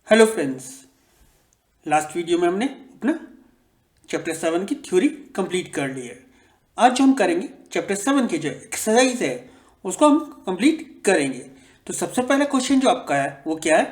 Hello friends, last video में हमने अपना चैप्टर 7 की थ्योरी कंप्लीट कर ली है। आज जो हम करेंगे चैप्टर 7 की जो एक्सरसाइज है उसको हम कंप्लीट करेंगे। तो सबसे पहला क्वेश्चन जो आपका है वो क्या है?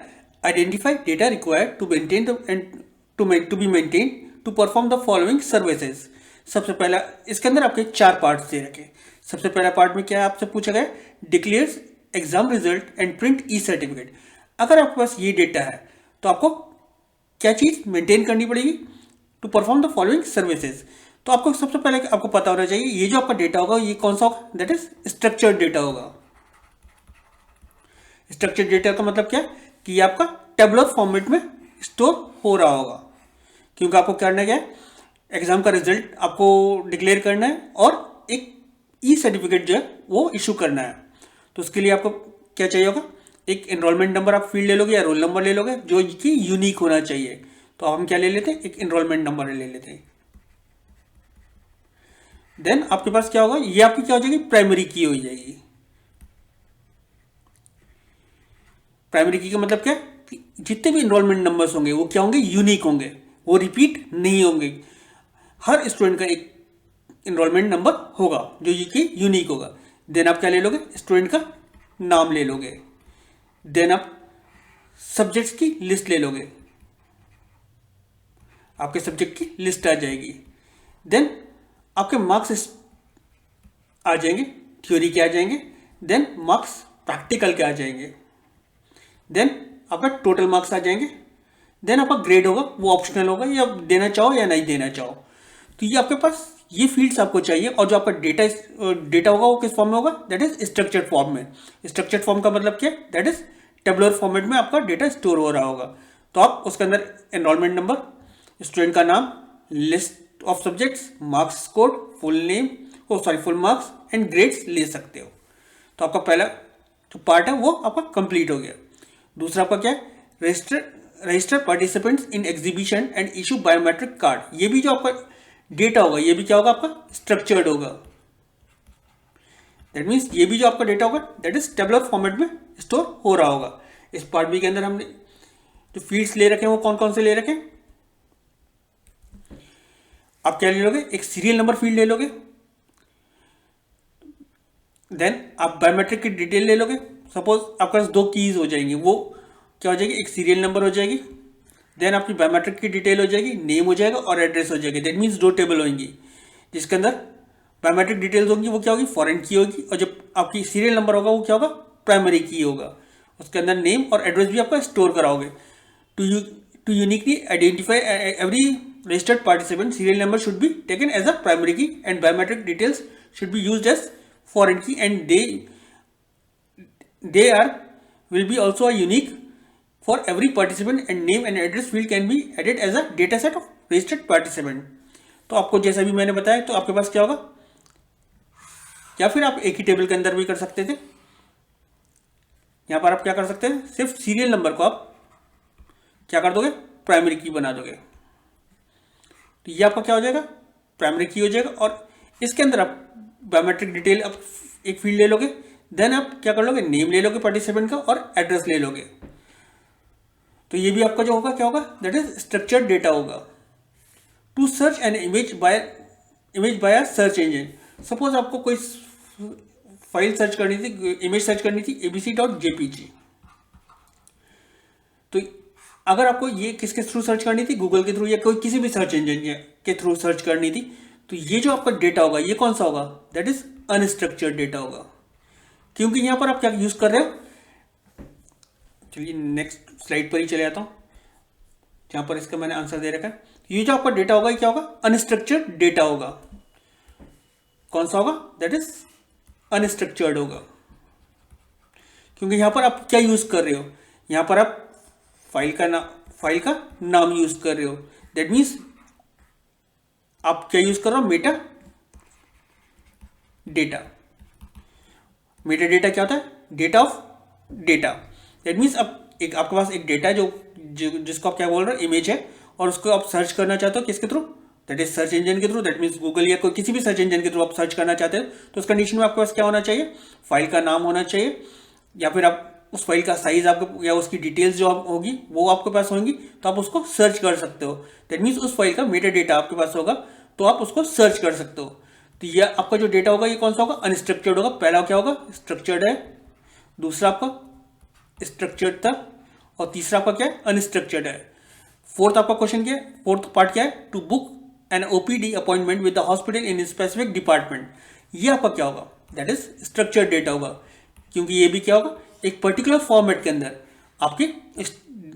Identify data required to maintain to be maintain to perform the following services. सबसे पहला इसके अंदर आपके 4 पार्ट्स दे रखे। सबसे पहला पार्ट में क्या है आपसे पूछा गया? Declares exam result and print E certificate. अगर आपके पास ये डेटा है तो आपको क्या चीज़ मेंटेन करनी पड़ेगी? To perform the following services. तो आपको सबसे पहले आपको पता होना चाहिए ये जो आपका डेटा होगा ये कौन सा होगा? दैट इज स्ट्रक्चर्ड डेटा होगा। स्ट्रक्चर्ड डेटा का मतलब क्या है कि ये आपका टेबुलर फॉर्मेट में स्टोर हो रहा होगा, क्योंकि आपको करना क्या है, एग्जाम का रिजल्ट आपको डिक्लेयर करना है और एक ई सर्टिफिकेट जो है वो इशू करना है। तो उसके लिए आपको क्या चाहिए होगा? एक एनरोलमेंट नंबर आप फील्ड ले लोगे या रोल नंबर ले लोगे जो कि यूनिक होना चाहिए। तो हम क्या ले लेते हैं? एक एनरोलमेंट नंबर ले लेते हैं। देन आपके पास क्या होगा? ये आपकी क्या हो जाएगी? प्राइमरी की हो जाएगी। प्राइमरी की का मतलब क्या? जितने भी एनरोलमेंट नंबर्स होंगे वो क्या होंगे? यूनिक होंगे, वो रिपीट नहीं होंगे। हर स्टूडेंट का एक एनरोलमेंट नंबर होगा जो कि यूनिक होगा। देन आप क्या ले लोगे? स्टूडेंट का नाम ले लोगे। देन आप सब्जेक्ट्स की लिस्ट ले लोगे, आपके सब्जेक्ट की लिस्ट आ जाएगी। देन आपके मार्क्स आ जाएंगे, थ्योरी के आ जाएंगे। देन मार्क्स प्रैक्टिकल के आ जाएंगे। देन आपका टोटल मार्क्स आ जाएंगे। देन आपका ग्रेड होगा, वो ऑप्शनल होगा, या देना चाहो या नहीं देना चाहो। तो ये आपके पास ये फील्ड्स आपको चाहिए। और जो आपका डेटा होगा वो किस फॉर्म में होगा? दैट इज स्ट्रक्चर्ड फॉर्म में। स्ट्रक्चर्ड फॉर्म का मतलब क्या है? दैट इज टेबुलर फॉर्मेट में आपका डेटा स्टोर हो रहा होगा। तो आप उसके अंदर एनरोलमेंट नंबर, स्टूडेंट का नाम, list of subjects, marks code, full name, full marks and grades ले सकते हो। तो आपका पहला जो पार्ट है वो आपका कंप्लीट हो गया। दूसरा आपका क्या है? Register participants in exhibition and issue biometric card. ये भी जो आपका डेटा होगा ये भी क्या होगा? आपका स्ट्रक्चर्ड होगा। दैट मीन्स ये भी जो आपका डेटा होगा दैट इज टेबुलर फॉर्मेट में स्टोर हो रहा होगा। इस पार्ट बी के अंदर हमने जो फील्ड्स ले रखे हैं वो कौन कौन से ले रखे हैं? आप क्या ले लोगे? एक सीरियल नंबर फील्ड ले लोगे। देन आप बायोमेट्रिक की डिटेल ले लोगे। सपोज आपके पास 2 कीज हो जाएंगी, वो क्या हो जाएगी? एक सीरियल नंबर हो जाएगी। देन आपकी बायोमेट्रिक की डिटेल हो जाएगी, नेम हो जाएगा और एड्रेस हो जाएगी। दैट मीन्स 2 टेबल होंगी जिसके अंदर बायोमेट्रिक डिटेल्स होंगी वो क्या होगी? फॉरेन की होगी। और जब आपकी सीरियल नंबर होगा वो क्या होगा? प्राइमरी की होगा। उसके अंदर नेम और एड्रेस भी आपका स्टोर कराओगे। To uniquely identify every registered participant, serial number should be taken as a primary key and biometric details should be used as foreign key, and they are will be also a unique for every participant, and name and address field can be added as a data set of registered participant. तो आपको जैसा भी मैंने बताया तो आपके पास क्या होगा? या फिर आप एक ही टेबल के अंदर भी कर सकते थे। यहां पर आप क्या कर सकते हैं? सिर्फ सीरियल नंबर को आप क्या कर दोगे? प्राइमरी की बना दोगे। तो ये आपका क्या हो जाएगा? प्राइमरी की हो जाएगा। और इसके अंदर आप बायोमेट्रिक डिटेल आप एक फील्ड ले लोगे। देन आप क्या कर लोगे? नेम ले लोगे पार्टिसिपेंट का और एड्रेस ले लोगे। तो ये भी आपका जो होगा क्या होगा? दैट इज स्ट्रक्चर्ड डेटा होगा। To search an image by a search engine. Suppose आपको कोई फाइल सर्च करनी थी, इमेज सर्च करनी थी abc.jpg। तो अगर आपको ये किसके थ्रू सर्च करनी थी? गूगल के थ्रू या कोई किसी भी सर्च इंजन के थ्रू सर्च करनी थी, तो ये जो आपका डेटा होगा ये कौन सा होगा? दैट इज अनस्ट्रक्चर्ड डेटा होगा। क्योंकि यहां पर आप क्या यूज कर रहे हो? चलिए नेक्स्ट स्लाइड पर ही चले जाता हूं जहां पर इसका मैंने आंसर दे रखा है। ये जो आपका डेटा होगा ये क्या होगा? अनस्ट्रक्चर्ड डेटा होगा। कौन सा होगा? दैट इज अनस्ट्रक्चर्ड होगा। क्योंकि यहां पर आप क्या यूज कर रहे हो? यहां पर आप फाइल का नाम यूज कर रहे हो। दैट मीन्स आप क्या यूज कर रहे हो? Meta data. मेटा डेटा क्या होता है? Data of data. That means अब एक आपके पास एक डेटा जो जिसको आप क्या बोल रहे हो? इमेज है, और उसको आप सर्च करना चाहते हो किसके through? That is search engine के थ्रू। दैट मीन्स गूगल या कोई किसी भी सर्च इंजन के थ्रू आप सर्च करना चाहते हो। तो उस कंडीशन में आपके पास क्या होना चाहिए? फाइल का नाम होना चाहिए, या फिर आप उस फाइल का साइज आपको या उसकी डिटेल्स जो होगी वो आपके पास होंगी, तो आप उसको सर्च कर सकते हो। दैट मीन्स उस फाइल का मेटा डेटा आपके पास होगा तो आप उसको सर्च कर सकते हो। तो ये आपका जो डेटा होगा ये कौन सा होगा, अनस्ट्रक्चर्ड होगा। पहला क्या होगा, स्ट्रक्चर्ड है, दूसरा आपका स्ट्रक्चर्ड था, और तीसरा आपका क्या है, अनस्ट्रक्चर्ड है। फोर्थ आपका क्वेश्चन क्या है, फोर्थ पार्ट क्या है, to book an OPD appointment with the hospital in specific department. ये आपका क्या होगा, दैट इज स्ट्रक्चर्ड डेटा होगा, क्योंकि ये भी क्या होगा, एक पर्टिकुलर फॉर्मेट के अंदर आपकी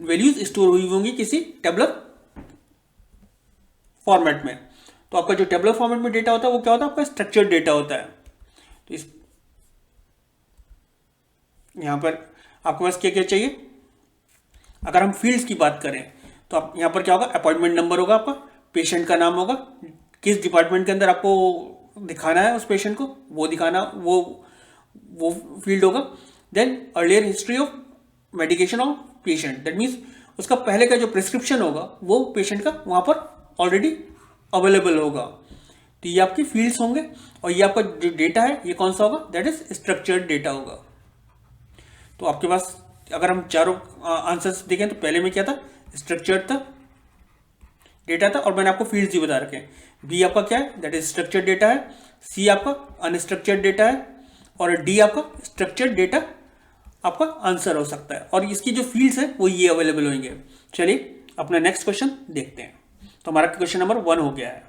वैल्यूज स्टोर हुई होंगी किसी टेबलर फॉर्मेट में। तो आपका जो टेबलर फॉर्मेट में डेटा होता है वो क्या होता है, आपका स्ट्रक्चर्ड डेटा होता है। तो इस यहां पर आपके पास क्या क्या चाहिए, अगर हम फील्ड्स की बात करें तो आप यहां पर क्या होगा, अपॉइंटमेंट नंबर होगा आपका, पेशेंट का नाम होगा, किस डिपार्टमेंट के अंदर आपको दिखाना है उस पेशेंट को वो दिखाना, वो फील्ड होगा। Then earlier history of medication of patient, that means उसका पहले का जो प्रिस्क्रिप्शन होगा वो पेशेंट का वहां पर ऑलरेडी अवेलेबल होगा। तो ये आपकी फील्ड्स होंगे, और ये आपका जो डेटा है ये कौन सा होगा, दैट इज स्ट्रक्चर्ड डेटा होगा। तो आपके पास अगर हम चारों आंसर्स देखें तो पहले में क्या था, स्ट्रक्चर्ड था डेटा था, और मैंने आपको फील्ड्स भी बता रखे हैं। बी आपका क्या है, दैट इज स्ट्रक्चर्ड डेटा है, सी आपका अनस्ट्रक्चर्ड डेटा है, और डी आपका स्ट्रक्चर्ड डेटा आपका आंसर हो सकता है। और इसकी जो फील्ड्स है वो ये अवेलेबल होंगे। चलिए अपना नेक्स्ट क्वेश्चन देखते हैं। तो हमारा क्वेश्चन नंबर 1 हो गया है।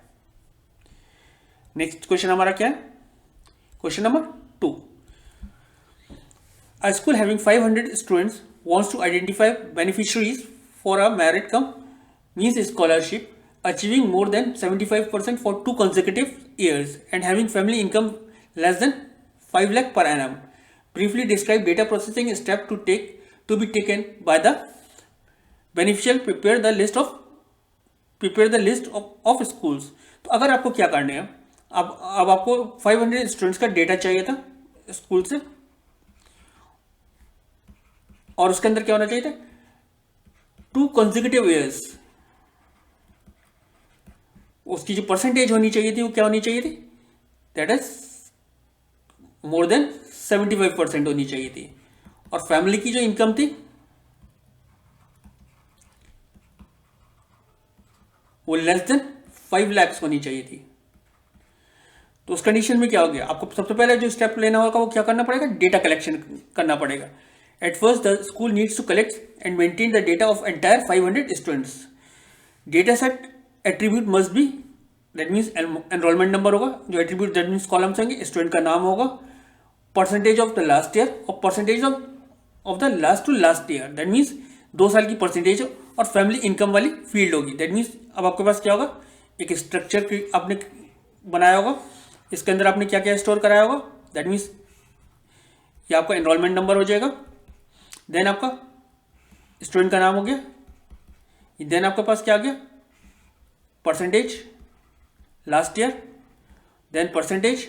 नेक्स्ट क्वेश्चन हमारा क्या है, question number 2। A school having 500 students wants to identify beneficiaries for a merit cum means scholarship achieving more than 75% for 2 consecutive years and having family income less than 5 lakh per annum. Briefly describe data processing step to be taken by the beneficial. Prepare the list of schools. तो अगर आपको क्या करना है, अब आपको 500 students का data चाहिए था स्कूल से, और उसके अंदर क्या होना चाहिए था, 2 consecutive ईयर्स, उसकी जो परसेंटेज होनी चाहिए थी वो क्या होनी चाहिए थी, दैट इज मोर देन 75% होनी चाहिए थी। और फैमिली की जो इनकम थी वो लेस देन 5 lakhs होनी चाहिए थी। तो उस कंडीशन में क्या हो गया, आपको सबसे पहले जो स्टेप लेना होगा वो क्या करना पड़ेगा, डेटा कलेक्शन करना पड़ेगा। At first, the school needs to collect and maintain the data of entire 500 students. Dataset attribute must be, that means enrollment number होगा, जो attribute that means columns होंगे, student का नाम होगा, percentage of the last year और percentage of the last to last year, that means 2 साल की percentage, और फैमिली इनकम वाली फील्ड होगी। दैट मीन्स अब आपके पास क्या होगा, एक स्ट्रक्चर आपने बनाया होगा, इसके अंदर आपने क्या क्या स्टोर कराया होगा, दैट मीन्स ये आपका एनरोलमेंट नंबर हो जाएगा, देन आपका स्टूडेंट का नाम हो गया, देन आपके पास क्या आ गया, percentage last year, then percentage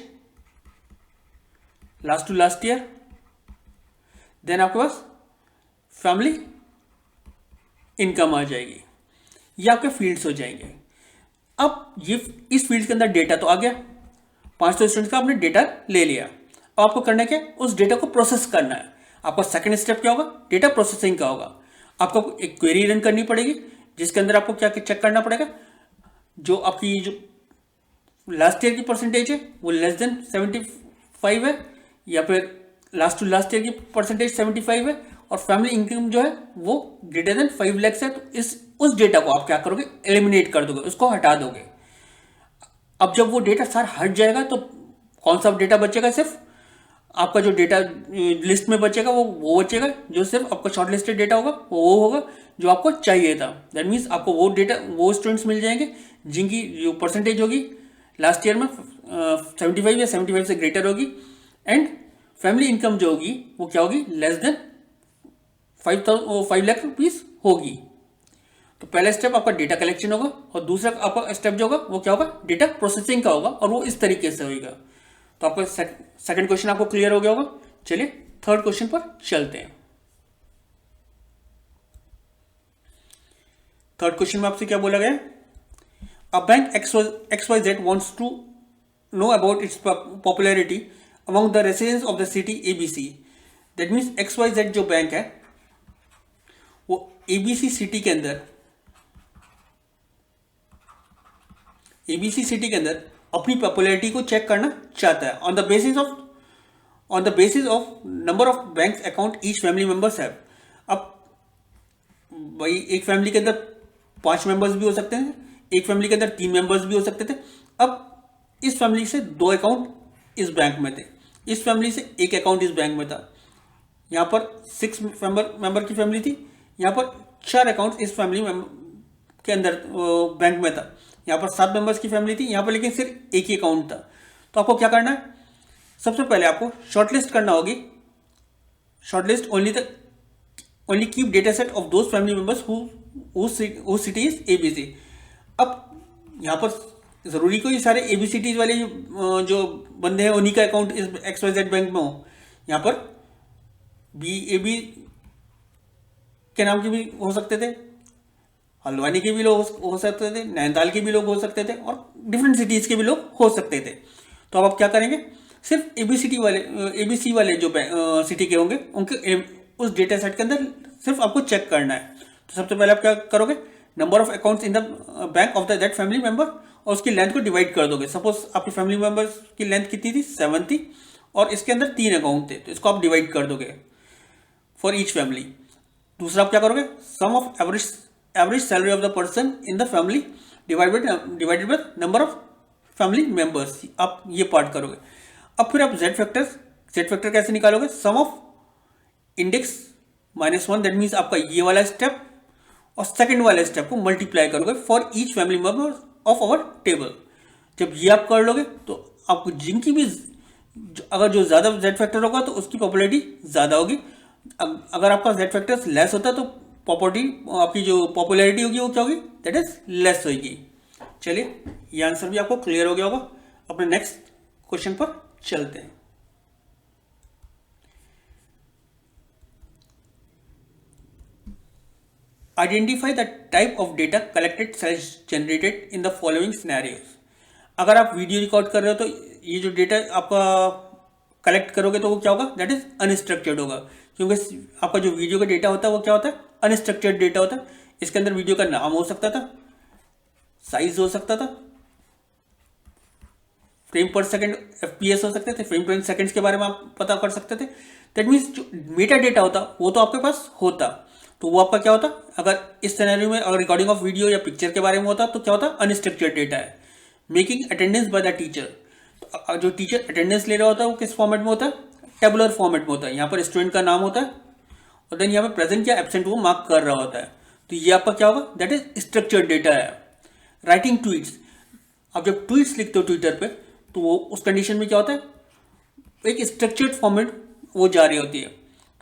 last to last year, then आपके पास फैमिली इनकम आ जाएगी। ये आपके फील्ड्स हो जाएंगे। अब ये इस फील्ड के अंदर डेटा तो आ गया, 500 स्टूडेंट्स का आपने डेटा ले लिया। अब आपको करना क्या है, उस डेटा को प्रोसेस करना है। आपका सेकंड स्टेप क्या होगा, डेटा प्रोसेसिंग का होगा। आपको एक क्वेरी रन करनी पड़ेगी जिसके अंदर आपको क्या चेक करना पड़ेगा, जो आपकी जो लास्ट ईयर की परसेंटेज है वो लेस देन 75 है, या फिर लास्ट टू लास्ट ईयर की परसेंटेज 75 है, और फैमिली इनकम जो है वो ग्रेटर देन 5 lakhs है। तो उस डेटा को आप क्या करोगे, एलिमिनेट कर दोगे, उसको हटा दोगे। अब जब वो डेटा सारा हट जाएगा तो कौन सा डेटा बचेगा, सिर्फ आपका जो डेटा लिस्ट में बचेगा वो बचेगा, जो सिर्फ आपका शॉर्ट लिस्टेड डेटा होगा वो होगा जो आपको चाहिए था। दैट मीन्स आपको वो डेटा, वो स्टूडेंट्स मिल जाएंगे जिनकी जो परसेंटेज होगी लास्ट ईयर में 75 या 75 से ग्रेटर होगी, एंड फैमिली इनकम जो होगी वो क्या होगी, लेस देन 5 लाख रुपीज होगी। तो पहला स्टेप आपका डेटा कलेक्शन होगा, और दूसरा आपका स्टेप जो होगा वो क्या होगा, डेटा प्रोसेसिंग का होगा, और वो इस तरीके से होगा। तो आपका सेकंड क्वेश्चन आपको क्लियर हो गया होगा। चलिए थर्ड क्वेश्चन पर चलते हैं। थर्ड क्वेश्चन में आपसे क्या बोला गया, a bank XYZ wants to know about its popularity among the residents of the city ABC. That means XYZ जो बैंक है वो ABC सिटी के अंदर अपनी पॉपुलैरिटी को चेक करना चाहता है on the basis of number of bank account each family members have. अब भाई एक फैमिली के अंदर 5 मेंबर्स भी हो सकते हैं, एक फैमिली के अंदर 3 मेंबर्स भी हो सकते थे। अब इस फैमिली से 2 अकाउंट इस बैंक में थे, इस फैमिली से 1 अकाउंट इस बैंक में था। यहाँ पर 6 मेंबर की फैमिली थी, यहाँ पर 4 अकाउंट इस फैमिली के अंदर बैंक में था। यहाँ पर 7 मेंबर्स की फैमिली थी, यहाँ पर लेकिन सिर्फ एक ही अकाउंट था। तो आपको क्या करना है, सबसे पहले आपको शॉर्टलिस्ट करना होगी। Shortlist only keep data set of those family members who city is ABC। अब यहाँ पर जरूरी कोई सारे ABCD वाले जो बंदे हैं उन्हीं का अकाउंट इस XYZ बैंक में हो। यहाँ पर BAB के नाम के भी हो सकते थे, हल्द्वानी के भी लोग हो सकते थे, नैनीताल के भी लोग हो सकते थे और डिफरेंट सिटीज के भी लोग हो सकते थे। तो अब आप क्या करेंगे, सिर्फ ABC वाले जो सिटी के होंगे उनके उस डेटा सेट के अंदर सिर्फ आपको चेक करना है। तो सबसे पहले आप क्या करोगे, number of accounts in the bank of that family member और उसकी लेंथ को डिवाइड कर दोगे। सपोज आपकी फैमिली मेंबर्स की लेंथ कितनी थी, 7 थी और इसके अंदर 3 अकाउंट थे, तो इसको आप डिवाइड कर दोगे फॉर ईच फैमिली। दूसरा आप क्या करोगे, sum of average salary of the person in the family divided by number of family members, आप ये पार्ट करोगे। अब फिर आप जेड फैक्टर कैसे निकालोगे, सम ऑफ इंडेक्स -1, दैट मीन्स आपका ये वाला स्टेप और सेकंड वाले स्टेप को मल्टीप्लाई करोगे for each family member of our table. जब ये आप कर लोगे तो आपको जिनकी भी अगर जो ज़्यादा जेड फैक्टर होगा तो उसकी पॉपुलैरिटी ज़्यादा होगी। अगर आपका जेड फैक्टर लेस होता है तो आपकी जो पॉपुलैरिटी होगी वो क्या होगी, दैट इज लेस होगी। चलिए ये आंसर भी आपको क्लियर हो गया होगा। अपने नेक्स्ट क्वेश्चन पर चलते हैं। Identify the type of data collected generated in the following scenarios. अगर आप वीडियो रिकॉर्ड कर रहे हो तो ये जो डेटा आपका कलेक्ट करोगे तो वो क्या होगा, दैट इज अनस्ट्रक्चर्ड होगा, क्योंकि आपका जो वीडियो का डेटा होता है वो क्या होता है, अनस्ट्रक्चर्ड डेटा होता है। इसके अंदर वीडियो का नाम हो सकता था, साइज हो सकता था, फ्रेम पर सेकंड FPS हो सकते थे, फ्रेम पर सेकंड्स के बारे में आप पता कर सकते थे। दैट मीन्स जो मेटा डेटा होता वो तो आपके पास होता, तो वो आपका क्या होता, अगर इस सिनेरियो में अगर रिकॉर्डिंग ऑफ वीडियो या पिक्चर के बारे में होता तो क्या होता, अनस्ट्रक्चर्ड डेटा है। Making attendance by the teacher, तो जो टीचर अटेंडेंस ले रहा होता है वो किस फॉर्मेट में होता है, टेबुलर फॉर्मेट में होता है। यहाँ पर स्टूडेंट का नाम होता है और देन यहाँ पर प्रेजेंट या एब्सेंट वो मार्क कर रहा होता है, तो ये आपका क्या होगा, दैट इज स्ट्रक्चर्ड डेटा है। राइटिंग ट्वीट्स, आप जब ट्वीट्स लिखते हो ट्विटर पे तो वो उस कंडीशन में क्या होता है, एक स्ट्रक्चर्ड फॉर्मेट वो जारी होती है,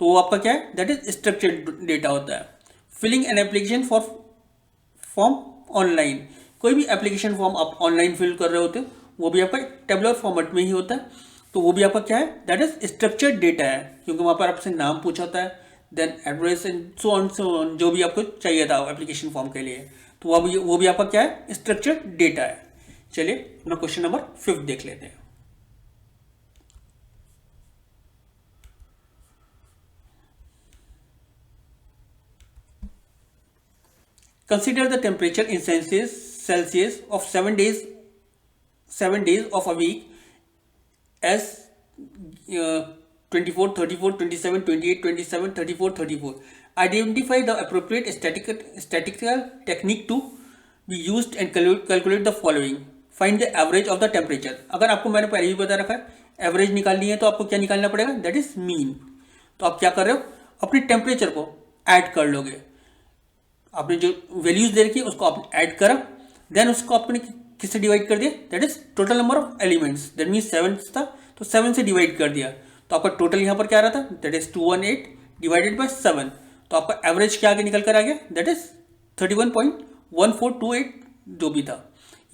तो वो आपका क्या है, दैट इज स्ट्रक्चर्ड डेटा होता है। Filling an application form online, कोई भी एप्लीकेशन फॉर्म आप ऑनलाइन फिल कर रहे होते हो वो भी आपका टेबुलर फॉर्मेट में ही होता है, तो वो भी आपका क्या है, दैट इज स्ट्रक्चर्ड डेटा है, क्योंकि वहाँ पर आपसे नाम पूछा होता है, then address and so on जो भी आपको चाहिए था एप्लीकेशन फॉर्म के लिए, तो वो भी आपका क्या है, स्ट्रक्चर्ड डेटा है। चलिए अपना क्वेश्चन नंबर 5 देख लेते हैं। Consider the temperature in Celsius of 7 days of a week as 24, 34, 27, 28, 27, 34, 34. Identify the appropriate statistical technique to be used and calculate the following. Find the average of the temperature. अगर आपको मैंने पहले ही बता रखा है एवरेज निकालनी है तो आपको क्या निकालना पड़ेगा, दैट इज मीन। तो आप क्या कर रहे हो, अपने टेम्परेचर को ऐड कर लोगे, आपने जो वैल्यूज दे रखी है उसको आपने ऐड करा, देन उसको आपने किससे डिवाइड कर दिया, that is total number of elements, that means 7 था तो 7 से डिवाइड कर दिया, तो आपका टोटल यहाँ पर क्या आ रहा था, दैट इज 218 डिवाइडेड बाय 7, तो आपका एवरेज क्या आगे निकल कर आ गया, दैट इज 31.1428 जो भी था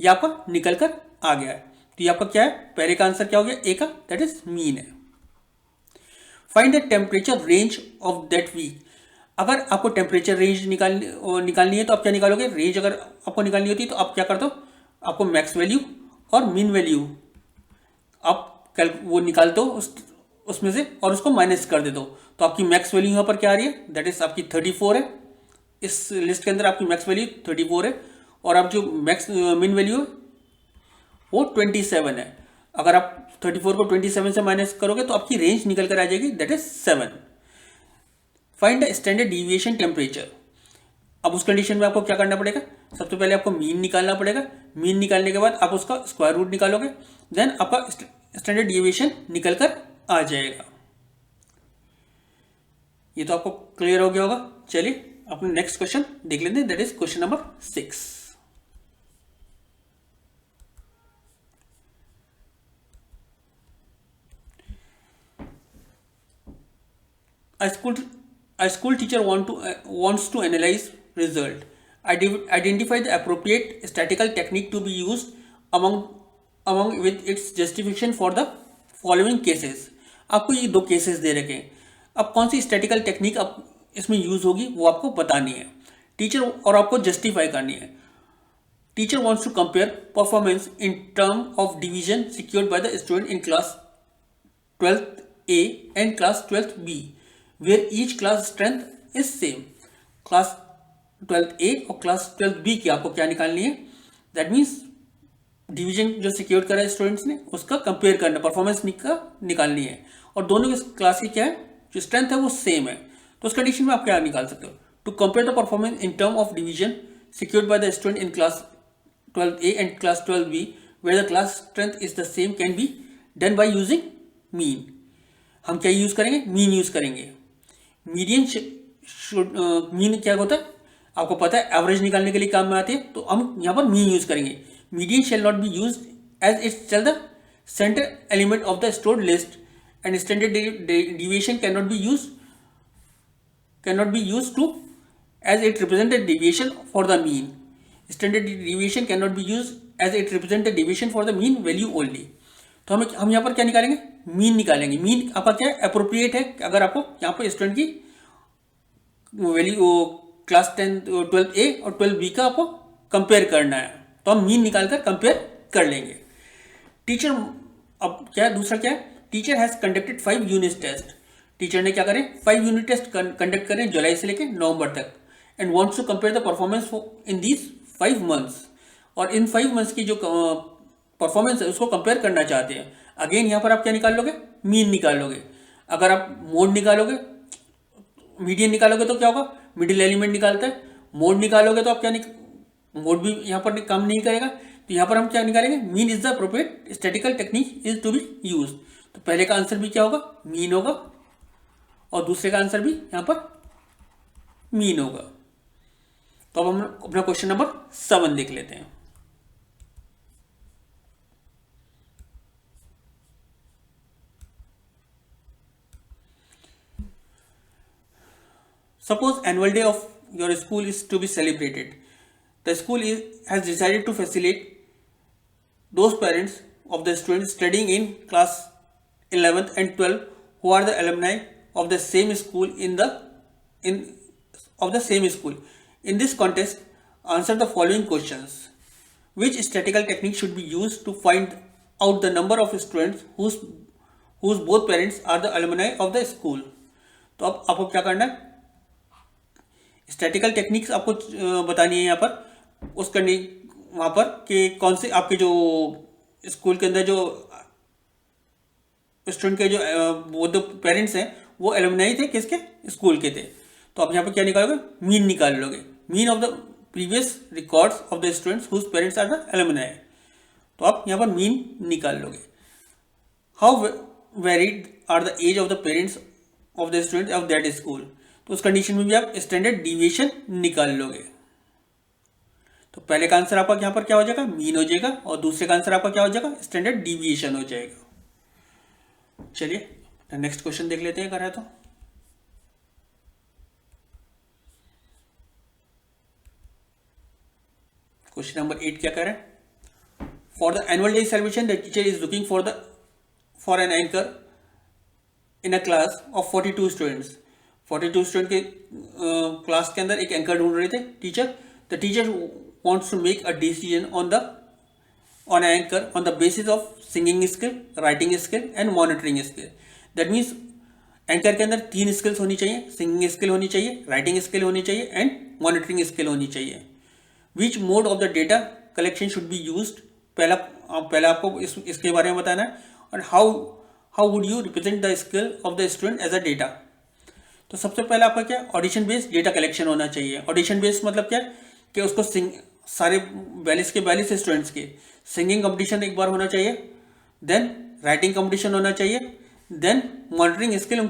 ये आपका निकल कर आ गया है। तो ये आपका क्या है, पहले का आंसर क्या हो गया, ए का, दैट इज मीन है। Find the temperature range of that week. अगर आपको टेम्परेचर रेंज निकालनी है तो आप क्या निकालोगे, रेंज अगर आपको निकालनी होती है तो आप क्या करते हो, आपको मैक्स वैल्यू और मिन वैल्यू आप वो निकालते हो उसमें से और उसको माइनस कर देते हो, तो आपकी मैक्स वैल्यू यहाँ पर क्या आ रही है, दैट इज आपकी 34 है। इस लिस्ट के अंदर आपकी मैक्स वैल्यू 34 है और आप जो मैक्स मिन वैल्यू है वो 27 है। अगर आप 34 को 27 से माइनस करोगे तो आपकी रेंज निकल कर आ जाएगी, that is 7। Find the standard deviation temperature. अब उस कंडीशन में आपको क्या करना पड़ेगा, सबसे पहले आपको मीन निकालना पड़ेगा। मीन निकालने के बाद आप उसका स्क्वायर रूट निकालोगे, देन आपका स्टैंडर्ड डिविएशन निकल कर आ जाएगा। ये तो आपको क्लियर हो गया होगा। चलिए अपने नेक्स्ट क्वेश्चन देख लेते हैं, that is question number 6। A school teacher wants to analyze result. Identify the appropriate statistical technique to be used among with its justification for the following cases. आपको ये दो केसेस दे रखे हैं। अब कौन सी स्टैटिकल टेक्निक अब इसमें use होगी वो आपको बतानी है टीचर, और आपको जस्टिफाई करनी है। Teacher wants to compare performance in term of division secured by the student in class 12th A and class 12th B, where each class strength is same. Class 12th A और class 12th B की आपको क्या निकालनी है, that means division जो secure करा है students ने उसका कंपेयर करना, परफॉर्मेंस निकालनी है, और दोनों की क्लास की क्या है, जो स्ट्रेंथ है वो सेम है। तो उस कंडीशन में आप क्या निकाल सकते हो, to compare the performance in term of division secured by the student in class 12th A and class 12th B where the class strength is the same can be done by using mean. हम क्या use करेंगे, mean use करेंगे। Median mean क्या होता है आपको पता है, एवरेज निकालने के लिए काम में आती है, तो हम यहाँ पर मीन यूज करेंगे। Median shall not be use as its tell the centre element of the stored list and standard deviation can not be use to as it represent the deviation for the mean. Standard deviation can not be use as it represent the deviation for the mean value only. तो हम यहाँ पर क्या निकालेंगे, mean निकालेंगे। Mean आपका क्या है, अप्रोप्रिएट है। अगर आपको यहाँ पर स्टूडेंट की वैल्यू क्लास 12th A और 12th B का आपको कंपेयर करना है, तो हम मीन निकालकर कंपेयर कर लेंगे। टीचर अब क्या है, दूसरा क्या है, teacher has conducted 5 unit test. Teacher ने क्या करें, 5 यूनिट टेस्ट कंडक्ट करें जुलाई से लेकर नवंबर तक, and wants to compare the performance in these 5 months. और इन 5 मंथ्स की जो परफॉर्मेंस है उसको कंपेयर करना चाहते हैं। अगेन यहाँ पर आप क्या निकाल लोगे, मीन निकाल लोगे। अगर आप मोड निकालोगे, मीडियन निकालोगे तो क्या होगा, मिडिल एलिमेंट निकालता है। मोड निकालोगे तो आप क्या मोड भी यहाँ पर काम नहीं करेगा, तो यहाँ पर हम क्या निकालेंगे, mean is the appropriate statical technique is to be use. तो पहले का आंसर भी क्या होगा, मीन होगा, और दूसरे का आंसर भी यहाँ पर मीन होगा। तो अब हम अपना क्वेश्चन नंबर 7 देख लेते हैं। Suppose annual day of your school is to be celebrated. The school has decided to facilitate those parents of the students studying in class 11th and 12th who are the alumni of the same school of the same school. In this contest, answer the following questions. Which statistical technique should be used to find out the number of students whose both parents are the alumni of the school? तो अब आपको क्या करना है, statistical techniques आपको बतानी है यहाँ पर उस वहाँ पर कि कौन से आपके जो स्कूल के अंदर जो स्टूडेंट के जो वो जो पेरेंट्स हैं वो एलुमनाई थे किसके, स्कूल के थे। तो आप यहाँ पर क्या निकालोगे, मीन निकाल लोगे, mean of the previous records of the students whose parents are the alumni. तो आप यहाँ पर मीन निकाल लोगे। How varied are the age of the parents of the student of that school. तो उस कंडीशन में भी आप स्टैंडर्ड डिविएशन निकाल लोगे। तो पहले का आंसर आपका यहाँ पर क्या हो जाएगा, मीन हो जाएगा, और दूसरे का आंसर आपका क्या हो जाएगा, स्टैंडर्ड डिविएशन हो जाएगा। चलिए नेक्स्ट क्वेश्चन देख लेते हैं अगर है तो। क्वेश्चन नंबर 8 क्या कह रहा है, for the annual day celebration the teacher is looking for an anchor in a class of 42 students. 42 student के क्लास के अंदर एक एंकर ढूंढ रहे थे teacher. The teacher wants to make a decision on an anchor on the basis of singing skill, writing skill and monitoring skill. That means anchor के अंदर 3 skills होनी चाहिए, सिंगिंग स्किल होनी चाहिए, राइटिंग स्किल होनी चाहिए एंड मॉनिटरिंग स्किल होनी चाहिए। Which mode of the data collection should be used, पहला आपको इसके बारे में बताना है। और how would you represent the skill of the student as a data. तो सबसे पहले आपका क्या, ऑडिशन बेस्ड डेटा कलेक्शन होना चाहिए। ऑडिशन बेस्ड मतलब क्या कि उसको सारे 42 के 42 स्टूडेंट्स के सिंगिंग कंपटीशन एक बार होना चाहिए, देन राइटिंग कंपटीशन होना चाहिए, देन मॉनिटरिंग स्किल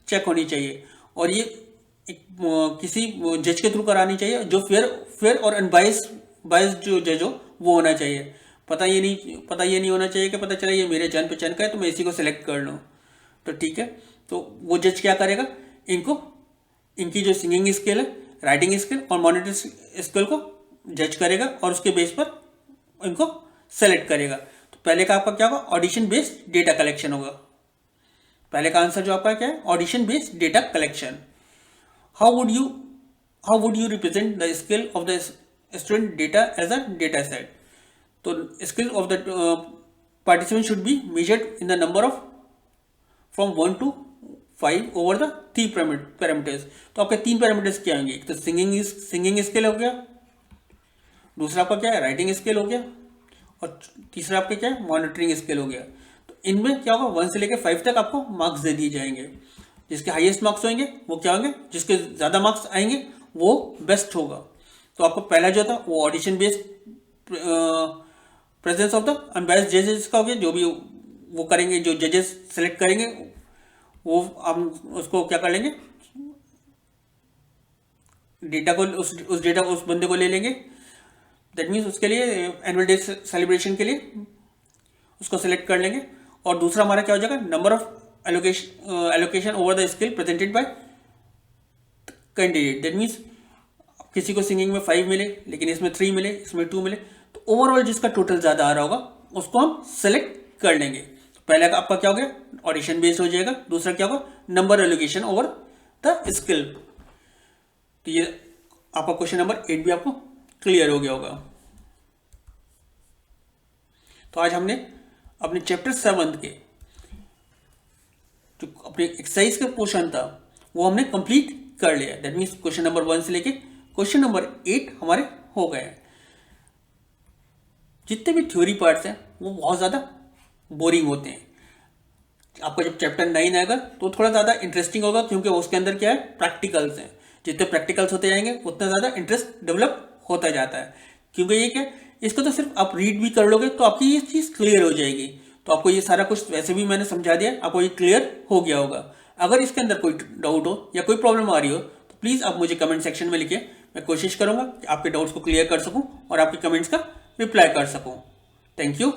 चेक होनी चाहिए। और ये किसी जज के थ्रू करानी चाहिए जो फेयर और अनबाइस जो जज हो वो होना चाहिए। पता ये नहीं होना चाहिए कि पता चला ये मेरे जान पहचान का है तो मैं इसी को सिलेक्ट कर लूँ। तो ठीक है, तो वो जज क्या करेगा, इनकी जो सिंगिंग स्किल है, राइटिंग स्किल और मॉनिटरिंग स्किल को जज करेगा और उसके बेस पर इनको सेलेक्ट करेगा। तो पहले का आपका क्या होगा, ऑडिशन बेस्ड डेटा कलेक्शन होगा। पहले का आंसर जो आपका क्या है, audition based data collection. How would you represent the skill of the student data as a data set. तो skill of the participant should be measured in the number of from 1 to 5 over the 3 parameters. तो आपके 3 parameters क्या होंगे, एक तो singing skill हो गया, दूसरा आपका क्या है, राइटिंग स्किल हो गया, और तीसरा आपका क्या है, मॉनिटरिंग स्किल हो गया। तो इनमें क्या होगा, 1 से लेकर 5 तक आपको मार्क्स दे दिए जाएंगे। जिसके हाईएस्ट मार्क्स होंगे वो क्या होंगे, जिसके ज़्यादा मार्क्स आएंगे वो बेस्ट होगा। तो आपको पहला जो था वो audition based presence of the unbiased जजेस का हो गया, जो भी वो करेंगे, जो जजेस सेलेक्ट करेंगे वो हम उसको क्या कर लेंगे, डेटा को उस डेटा को उस बंदे को ले लेंगे। दैट मीन्स उसके लिए एनुअल डे सेलिब्रेशन के लिए उसको सेलेक्ट कर लेंगे। और दूसरा हमारा क्या हो जाएगा, number of allocation over the skill presented by candidate. That means किसी को सिंगिंग में 5 मिले लेकिन इसमें 3 मिले, इसमें 2 मिले, तो ओवरऑल जिसका टोटल ज़्यादा आ रहा होगा उसको हम सेलेक्ट कर लेंगे। तो पहले आपका क्या हो गया, ऑडिशन बेस्ड हो जाएगा। दूसरा क्या होगा, number allocation over the skill. तो ये आपका क्वेश्चन नंबर 8 भी आपको क्लियर हो गया होगा। तो आज हमने अपने चैप्टर 7 के जो अपने एक्सरसाइज का पोर्शन था वो हमने कंप्लीट कर लिया। दैट मीन्स क्वेश्चन नंबर 1 से लेके क्वेश्चन नंबर 8 हमारे हो गए। जितने भी थ्योरी पार्ट्स हैं वो बहुत ज़्यादा बोरिंग होते हैं। आपका जब चैप्टर 9 आएगा तो थोड़ा ज़्यादा इंटरेस्टिंग होगा, क्योंकि उसके अंदर क्या है, प्रैक्टिकल्स हैं। जितने प्रैक्टिकल्स होते जाएंगे उतना ज़्यादा इंटरेस्ट डेवलप होता जाता है। क्योंकि ये क्या, इसको तो सिर्फ आप रीड भी कर लोगे तो आपकी ये चीज़ क्लियर हो जाएगी। तो आपको ये सारा कुछ वैसे भी मैंने समझा दिया, आपको ये क्लियर हो गया होगा। अगर इसके अंदर कोई डाउट हो या कोई प्रॉब्लम आ रही हो तो प्लीज़ आप मुझे कमेंट सेक्शन में लिखिए। मैं कोशिश करूँगा कि आपके डाउट्स को क्लियर कर सकूँ और आपके कमेंट्स का रिप्लाई कर सकूँ। Thank you.